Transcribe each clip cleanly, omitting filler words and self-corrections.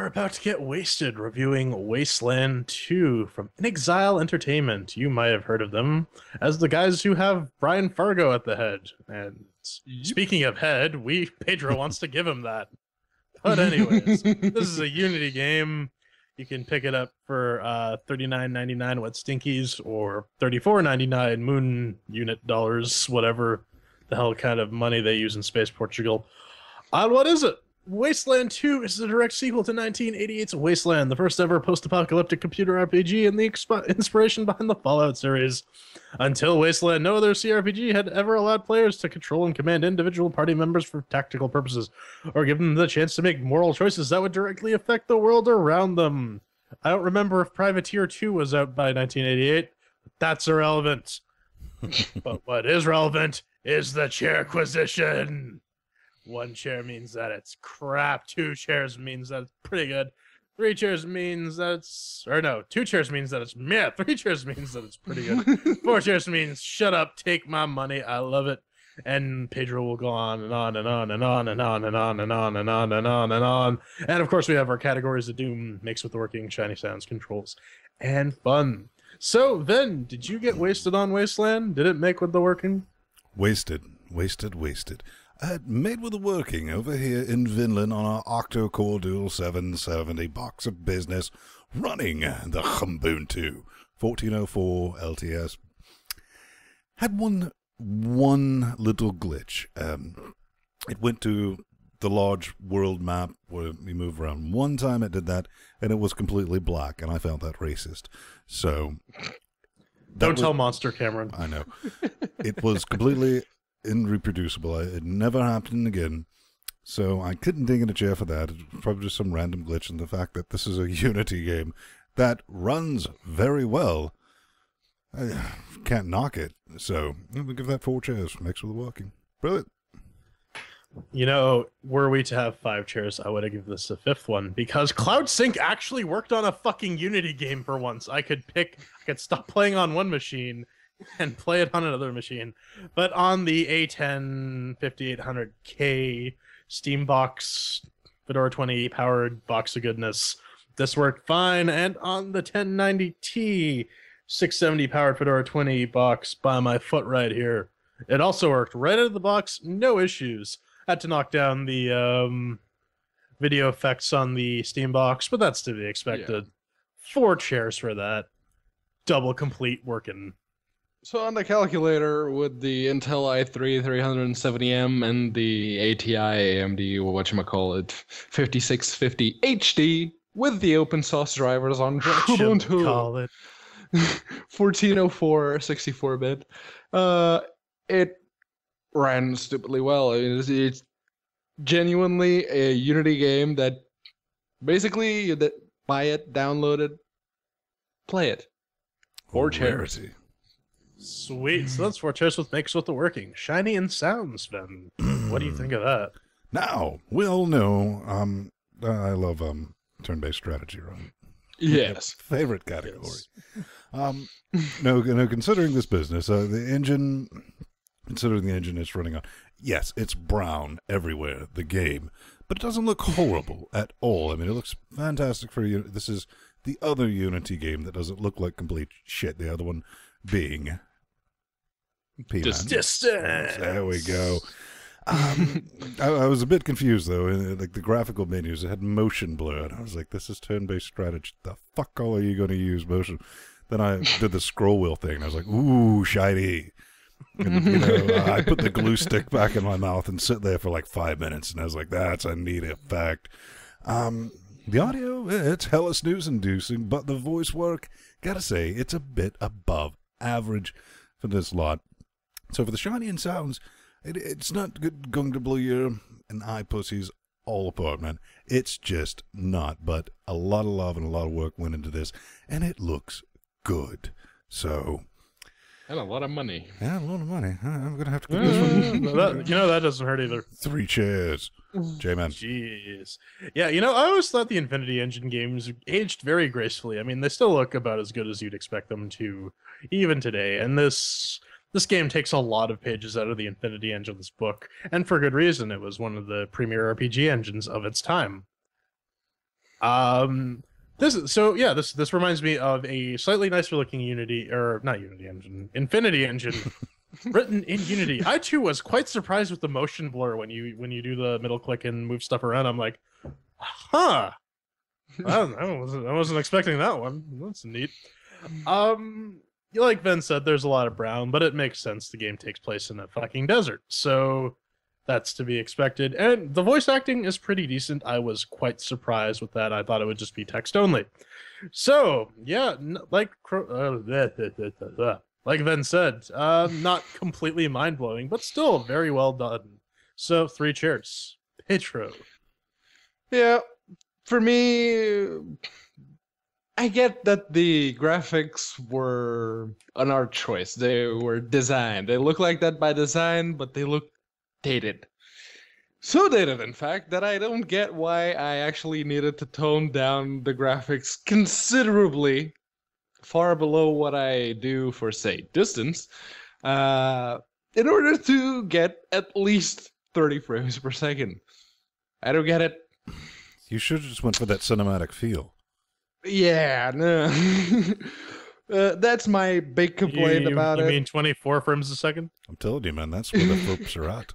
we're about to get wasted reviewing Wasteland 2 from inXile Entertainment. You might have heard of them as the guys who have Brian Fargo at the head. And speaking of head, Pedro wants to give him that. But anyways, this is a Unity game. You can pick it up for $39.99 Wet Stinkies or $34.99 Moon Unit dollars, whatever the hell kind of money they use in Space Portugal. What is it? Wasteland 2 is the direct sequel to 1988's Wasteland, the first ever post-apocalyptic computer RPG and the inspiration behind the Fallout series. Until Wasteland, no other CRPG had ever allowed players to control and command individual party members for tactical purposes, or give them the chance to make moral choices that would directly affect the world around them. I don't remember if Privateer 2 was out by 1988. That's irrelevant. But what is relevant is the chairquisition. 1 chair means that it's crap. 2 chairs means that it's pretty good. 3 chairs means that it's... Or no, 2 chairs means that it's... Yeah, 3 chairs means that it's pretty good. 4 chairs means shut up, take my money, I love it. And Pedro will go on and on and on and on and on and on and on and on and on and on. And of course we have our categories of Doom, mixed with the working, shiny sounds, controls, and fun. So, Ven, did you get wasted on Wasteland? Did it make with the working? Wasted. Made with the working over here in Vinland on our octo-core dual 770 box of business running the Ubuntu 1404 LTS. Had one little glitch. It went to the large world map where we move around. One time it did that, and it was completely black, and I found that racist. So... Don't tell Monster Cameron. I know. It was completely... irreproducible. It never happened again, so I couldn't ding in a chair for that. It was probably just some random glitch in the fact that this is a Unity game that runs very well. I can't knock it, so I'm gonna give that 4 chairs. Mixed with the working. Brilliant. You know, were we to have 5 chairs, I would have given this a 5th one, because CloudSync actually worked on a fucking Unity game for once. I could stop playing on one machine and play it on another machine. But on the A10 5800K Steambox Fedora 20 powered box of goodness, this worked fine. And on the 1090T 670 powered Fedora 20 box by my foot right here, it also worked right out of the box, no issues. Had to knock down the video effects on the Steambox, but that's to be expected. Yeah. 4 chairs for that. Double complete working. So on the calculator with the Intel i3 370M and the ATI AMD, whatchamacallit, 5650 HD with the open source drivers on Ubuntu 1404 64-bit, it ran stupidly well. It's genuinely a Unity game that basically you buy it, download it, play it. 4 chairs. Sweet. So that's 4 chairs with mixed with the working. Shiny and sounds, Ben. What do you think of that? Now, we all know I love turn-based strategy, right? Yes. Favorite category. Yes. No, considering this business, considering the engine it's running on, yes, it's brown everywhere, the game, but it doesn't look horrible at all. I mean, it looks fantastic for you. This is the other Unity game that doesn't look like complete shit. The other one being... Distance. There we go. I was a bit confused though. Like the graphical menus, it had motion blur, and I was like, "This is turn-based strategy. The fuck all are you going to use motion?" Then I did the scroll wheel thing, and I was like, "Ooh, shiny!" And I put the glue stick back in my mouth and sit there for like 5 minutes, and I was like, "That's a neat effect." The audio, it's hella snooze-inducing, but the voice work, gotta say, it's a bit above average for this lot. So for the shiny and sounds, it's not going to blow your and eye pussies all apart, man. It's just not. But a lot of love and a lot of work went into this, and it looks good. So... And a lot of money. Yeah, a lot of money. I'm going to have to get this one. That doesn't hurt either. 3 chairs. J-Man. Jeez. Yeah, I always thought the Infinity Engine games aged very gracefully. I mean, they still look about as good as you'd expect them to, even today. And this game takes a lot of pages out of the Infinity Engine's book, and for good reason. It was one of the premier RPG engines of its time. This reminds me of a slightly nicer looking Infinity engine written in Unity. I too was quite surprised with the motion blur when you do the middle click and move stuff around. I'm like, huh. I wasn't expecting that one. That's neat. Like Ben said, there's a lot of brown, but it makes sense. The game takes place in a fucking desert, so that's to be expected. And the voice acting is pretty decent. I was quite surprised with that. I thought it would just be text only. So yeah, like Ben said, not completely mind blowing, but still very well done. So 3 cheers, Pedro. Yeah, for me, I get that the graphics were an art choice. They were designed. They look like that by design, but they look dated. So dated, in fact, that I don't get why I actually needed to tone down the graphics considerably, far below what I do for, say, distance, in order to get at least 30 frames per second. I don't get it. You should have just went for that cinematic feel. Yeah, no. That's my big complaint about it. You mean 24 frames a second? I'm telling you, man, that's where the folks are at.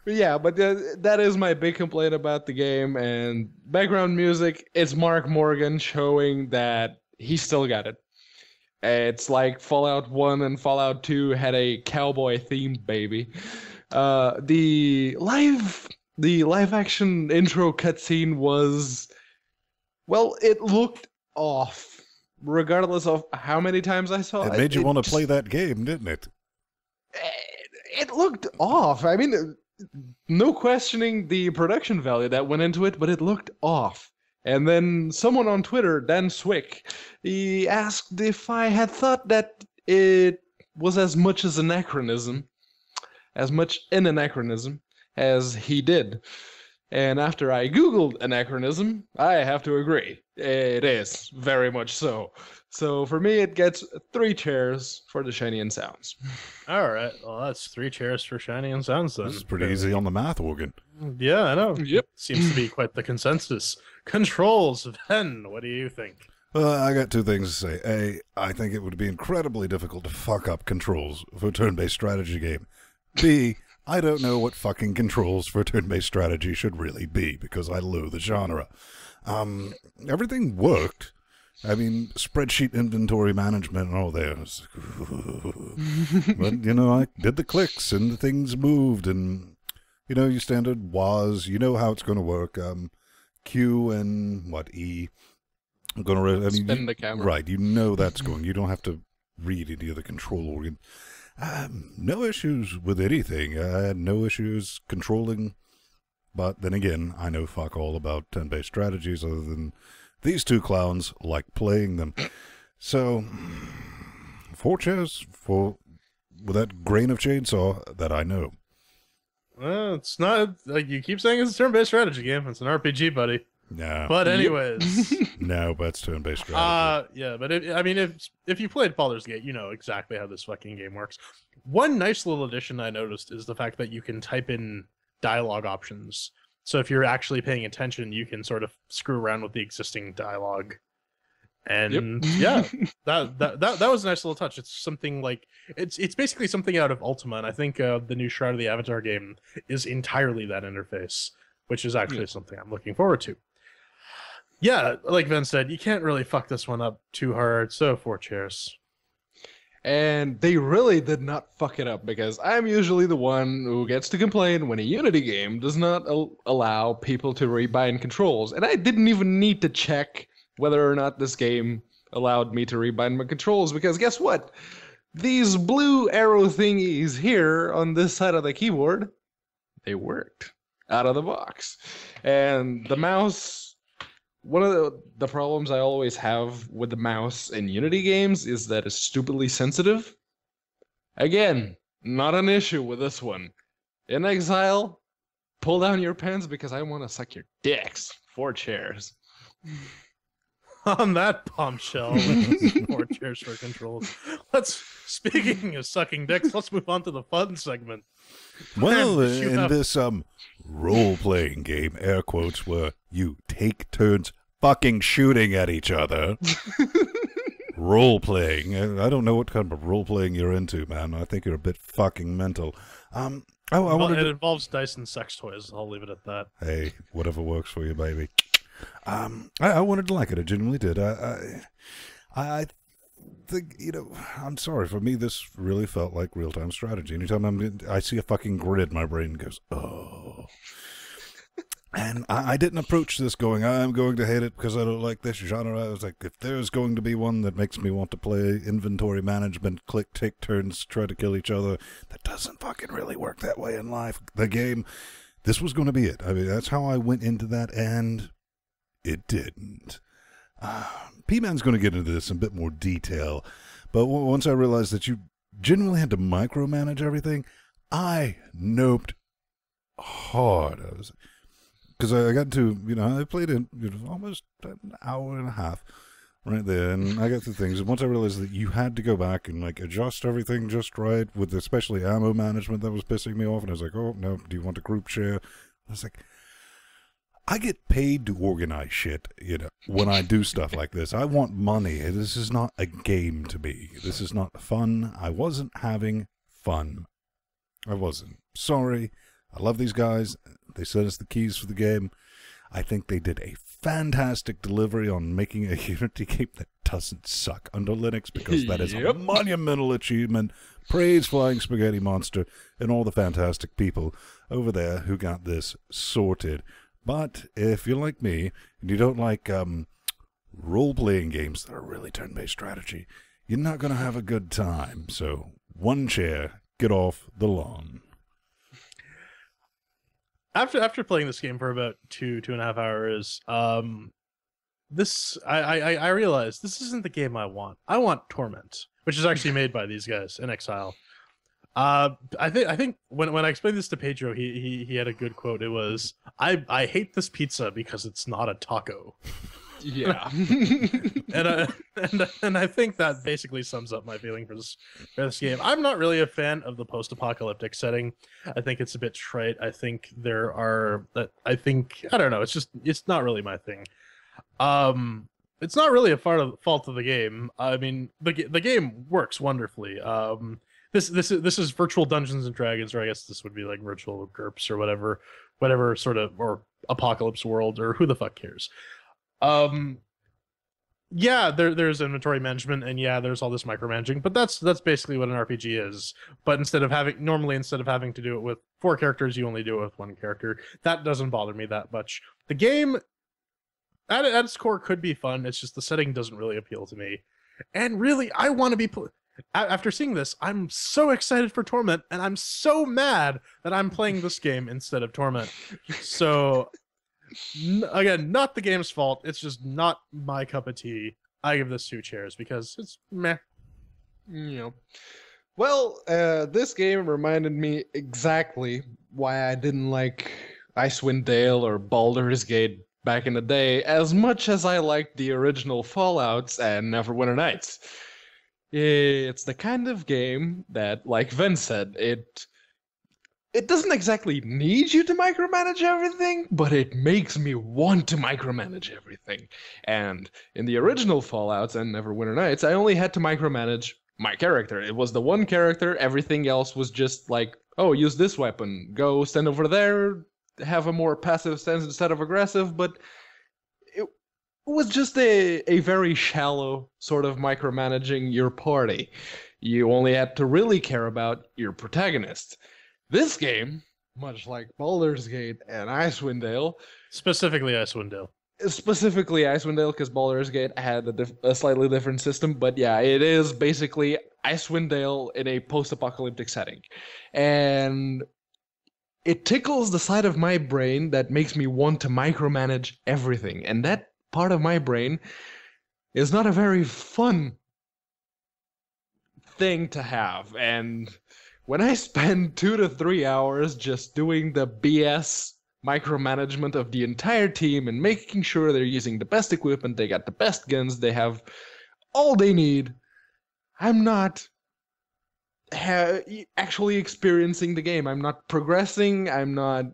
Yeah, but that is my big complaint about the game. And background music, it's Mark Morgan showing that he still got it. It's like Fallout 1 and Fallout 2 had a cowboy theme, baby. The live action intro cutscene was, well, it looked off, regardless of how many times I saw it. It made you want to play that game, didn't it? It looked off. I mean, no questioning the production value that went into it, but it looked off. And then someone on Twitter, Dan Swick, he asked if I had thought that it was as much an anachronism as he did. And after I Googled anachronism, I have to agree. It is very much so. So for me, it gets 3 chairs for the shiny and sounds. All right. Well, that's 3 chairs for shiny and sounds then. This is pretty easy on the math organ. Yeah, I know. Yep. Seems to be quite the consensus. Controls, Ben, what do you think? I got 2 things to say. A, I think it would be incredibly difficult to fuck up controls for a turn-based strategy game. B, I don't know what fucking controls for turn-based strategy should really be, because I loathe the genre. Everything worked. I mean, spreadsheet inventory management and all there. But, I did the clicks and the things moved and, your standard was, how it's going to work. Q and, E. I'm going to... Spin the camera. Right, that's going. You don't have to read any of the control organ. No issues with anything. I had no issues controlling. But then again, I know fuck all about turn-based strategies other than these 2 clowns like playing them. So, 4 chairs with that grain of chainsaw that I know. Well, it's not, like you keep saying it's a turn-based strategy game. It's an RPG, buddy. No. But anyways. No, but it's turn-based strategy. Yeah, but if you played Baldur's Gate, you know exactly how this fucking game works. One nice little addition I noticed is the fact that you can type in dialogue options. So if you're actually paying attention, you can sort of screw around with the existing dialogue. And yeah, that was a nice little touch. It's something like it's basically something out of Ultima, and I think the new Shroud of the Avatar game is entirely that interface, which is actually something I'm looking forward to. Yeah, like Ben said, you can't really fuck this one up too hard, so 4 chairs. And they really did not fuck it up, because I'm usually the one who gets to complain when a Unity game does not allow people to rebind controls. And I didn't even need to check whether or not this game allowed me to rebind my controls, because guess what? These blue arrow thingies here on this side of the keyboard, they worked out of the box. And the mouse... One of the problems I always have with the mouse in Unity games is that it's stupidly sensitive. Again, not an issue with this one. inXile, pull down your pants because I want to suck your dicks. 4 chairs. On that bombshell, 4 chairs for controls. Speaking of sucking dicks, let's move on to the fun segment. Well, in this role-playing game, air quotes, where you take turns fucking shooting at each other. Role-playing. I don't know what kind of role-playing you're into, man. I think you're a bit fucking mental. It involves dice and sex toys. I'll leave it at that. Hey, whatever works for you, baby. I wanted to like it. I genuinely did. I think, I'm sorry. For me, this really felt like real-time strategy. Anytime I see a fucking grid, my brain goes, oh. And I didn't approach this going, I'm going to hate it because I don't like this genre. I was like, if there's going to be one that makes me want to play inventory management, click, take turns, try to kill each other, that doesn't fucking really work that way in life. The game, this was going to be it. I mean, that's how I went into that, and it didn't. P-Man's going to get into this in a bit more detail, but once I realized that you genuinely had to micromanage everything, I noped hard. Because I got to, I played it almost an hour and a half right there, and I got through things. And once I realized that you had to go back and adjust everything just right, with especially ammo management that was pissing me off, and I was like, oh, no, do you want a group share? I was like, I get paid to organize shit, when I do stuff like this. I want money. This is not a game to me. This is not fun. I wasn't having fun. I wasn't. Sorry. I love these guys. They sent us the keys for the game. I think they did a fantastic delivery on making a Unity game that doesn't suck under Linux, because that is a monumental achievement. Praise Flying Spaghetti Monster and all the fantastic people over there who got this sorted. But if you're like me and you don't like role-playing games that are really turn-based strategy, you're not going to have a good time. So one chair, get off the lawn. After playing this game for about 2.5 hours, I realized this isn't the game I want. I want Torment, which is actually made by these guys, inXile. I think when I explained this to Pedro, he had a good quote. It was, I hate this pizza because it's not a taco. Yeah. and I think that basically sums up my feeling for this game. I'm not really a fan of the post-apocalyptic setting. I think it's a bit trite. I think I don't know. It's not really my thing. It's not really a fault of the game. I mean, the game works wonderfully. This is virtual Dungeons and Dragons, or I guess this would be like virtual GURPS or whatever sort of, or Apocalypse World, or who the fuck cares. Yeah, there's inventory management, and yeah, there's all this micromanaging, but that's basically what an RPG is. But instead of having to do it with 4 characters, you only do it with 1 character. That doesn't bother me that much. The game, at its core, could be fun. It's just the setting doesn't really appeal to me. And really, I want to be... After seeing this, I'm so excited for Torment, and I'm so mad that I'm playing this game instead of Torment. So... Again, not the game's fault. It's just not my cup of tea. I give this 2 chairs because it's meh. Yeah. Well, this game reminded me exactly why I didn't like Icewind Dale or Baldur's Gate back in the day as much as I liked the original Fallouts and Neverwinter Nights. It's the kind of game that, like Vince said, it doesn't exactly need you to micromanage everything, but it makes me want to micromanage everything. And in the original Fallouts and Neverwinter Nights, I only had to micromanage my character. It was the one character, everything else was just like, oh, use this weapon, go stand over there, have a more passive stance instead of aggressive, but it was just a very shallow sort of micromanaging your party. You only had to really care about your protagonist. This game, much like Baldur's Gate and Icewind Dale... Specifically Icewind Dale, because Baldur's Gate had a slightly different system, but yeah, it is basically Icewind Dale in a post-apocalyptic setting. And it tickles the side of my brain that makes me want to micromanage everything. And that part of my brain is not a very fun thing to have. And... when I spend 2 to 3 hours just doing the BS micromanagement of the entire team and making sure they're using the best equipment, they got the best guns, they have all they need, I'm not actually experiencing the game. I'm not progressing, I'm not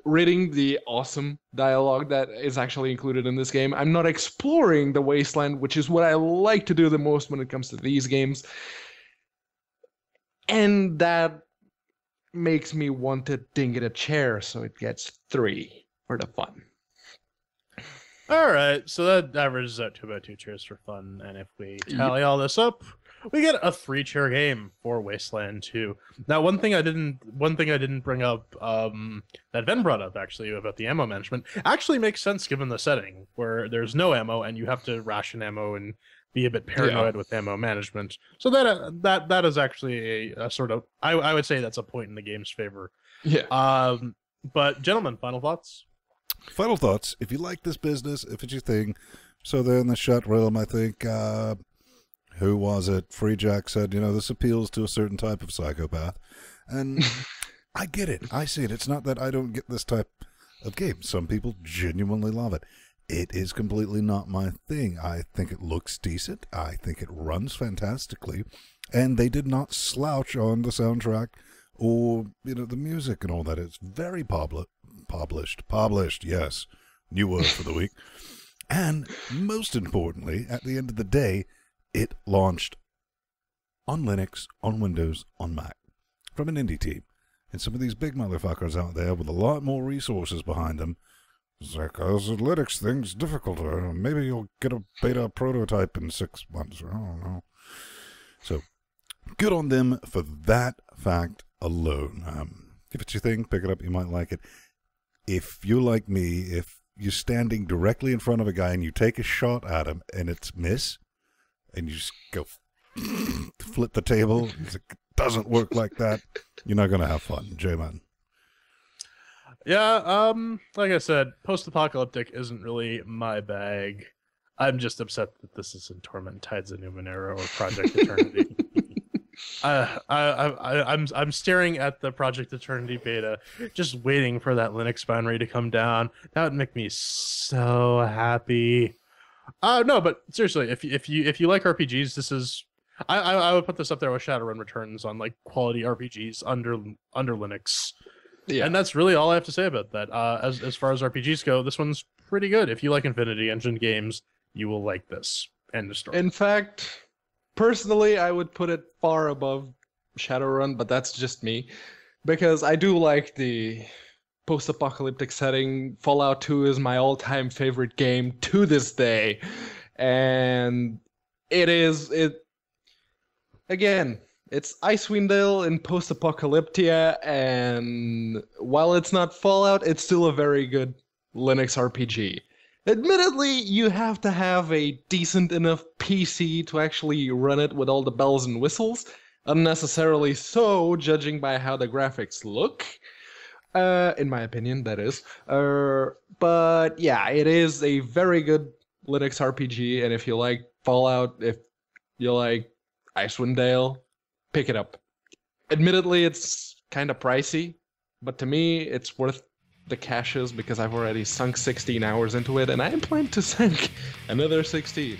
reading the awesome dialogue that is actually included in this game. I'm not exploring the wasteland, which is what I like to do the most when it comes to these games. And that makes me want to ding it a chair, so it gets 3 for the fun. All right, so that averages out to about 2 chairs for fun, and if we tally all this up, we get a 3-chair game for Wasteland 2. Now, one thing I didn't bring up, that Ven brought up actually about the ammo management, actually makes sense given the setting where there's no ammo and you have to ration ammo and be a bit paranoid with ammo management. So that is actually a sort of, I would say that's a point in the game's favor. Yeah. But gentlemen, final thoughts. Final thoughts. If you like this business, if it's your thing, so they're in the chat realm, I think, who was it? Free Jack said, this appeals to a certain type of psychopath. And I get it. I see it. It's not that I don't get this type of game. Some people genuinely love it. It is completely not my thing. I think it looks decent. I think it runs fantastically. And they did not slouch on the soundtrack or, the music and all that. It's very published, yes. New word for the week. And most importantly, at the end of the day, it launched on Linux, on Windows, on Mac, from an indie team. And some of these big motherfuckers out there with a lot more resources behind them, it's like, oh, the Linux thing's difficult. Maybe you'll get a beta prototype in 6 months. I don't know. So, good on them for that fact alone. If it's your thing, pick it up. You might like it. If you're like me, if you're standing directly in front of a guy and you take a shot at him and it's miss, and you just go flip the table, it doesn't work like that, you're not going to have fun. J-Man. Yeah, like I said, post-apocalyptic isn't really my bag. I'm just upset that this is in Torment Tides of Numenera or Project Eternity. I'm staring at the Project Eternity beta, just waiting for that Linux binary to come down. That would make me so happy. No, but seriously, if you like RPGs, this is I would put this up there with Shadowrun Returns on like quality RPGs under Linux. Yeah. And that's really all I have to say about that. As far as RPGs go, this one's pretty good. If you like Infinity Engine games, you will like this. End of story. In fact, personally, I would put it far above Shadowrun, but that's just me. Because I do like the post-apocalyptic setting. Fallout 2 is my all-time favorite game to this day. And again, it's Icewind Dale in post-apocalyptia, and while it's not Fallout, it's still a very good Linux RPG. Admittedly, you have to have a decent enough PC to actually run it with all the bells and whistles. Unnecessarily so, judging by how the graphics look. In my opinion, that is. But yeah, it is a very good Linux RPG, and if you like Fallout, if you like Icewind Dale, pick it up. Admittedly, it's kind of pricey, but to me, it's worth the cashes because I've already sunk 16 hours into it, and I plan to sink another 16.